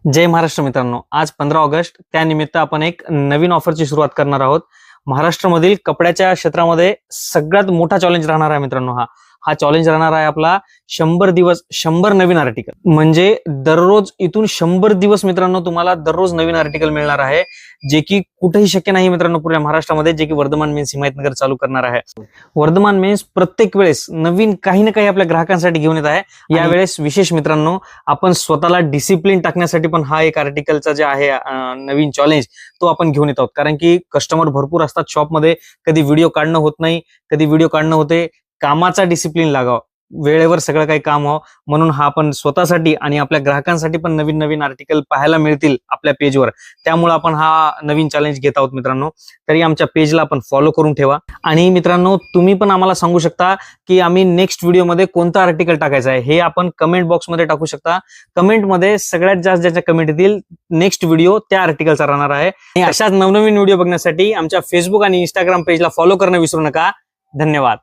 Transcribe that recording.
जय महाराष्ट्र मित्रांनो, आज 15 ऑगस्ट त्यानिमित्त आपण एक नवीन ऑफरची सुरुवात करणार आहोत. महाराष्ट्रामधील कपड्याच्या क्षेत्रामध्ये सगळ्यात मोठा चॅलेंज राहणार आहे मित्रांनो. हा चॅलेंज राहणार आहे आपला 100 दिवस 100 नवीन आर्टिकल. म्हणजे दररोज इथून 100 दिवस मित्रांनो तुम्हाला दररोज नवीन आर्टिकल मिळणार आहे, जे की कुठेही शक्य नाही मित्रांनो पुऱ्या महाराष्ट्रामध्ये, जे की वर्धमान मेन्स हिमायतनगर चालू करणार आहे. वर्धमान मेन्स प्रत्येक वेळेस नवीन काही ना काही आपल्या ग्राहकांसाठी घेऊन येत आहे. यावेळेस विशेष मित्रांनो, आपण स्वतःला डिसिप्लिन टाकण्यासाठी पण हा एक आर्टिकलचा जे आहे नवीन चॅलेंज तो आपण घेऊन येत आहोत. कारण की कस्टमर भरपूर असतात शॉपमध्ये, कधी व्हिडिओ काढणं होत नाही, कधी व्हिडिओ काढणं होते. कामाचा डिसिप्लिन लागावं, वेळेवर सगळं काही काम व्हावं, म्हणून हा आपण स्वतःसाठी आणि आपल्या ग्राहकांसाठी पण नवीन नवीन आर्टिकल पाहायला मिळतील आपल्या पेजवर. त्यामुळे आपण हा नवीन चॅलेंज घेत आहोत मित्रांनो. तरी आमच्या पेजला आपण फॉलो करून ठेवा. आणि मित्रांनो, तुम्ही पण आम्हाला सांगू शकता की आम्ही नेक्स्ट व्हिडिओमध्ये कोणता आर्टिकल टाकायचा आहे, हे आपण कमेंट बॉक्समध्ये टाकू शकता. कमेंटमध्ये सगळ्यात जास्त ज्याच्या कमेंट येतील नेक्स्ट व्हिडिओ त्या आर्टिकलचा राहणार आहे. आणि अशाच नवनवीन व्हिडिओ बघण्यासाठी आमच्या फेसबुक आणि इंस्टाग्राम पेजला फॉलो करणं विसरू नका. धन्यवाद.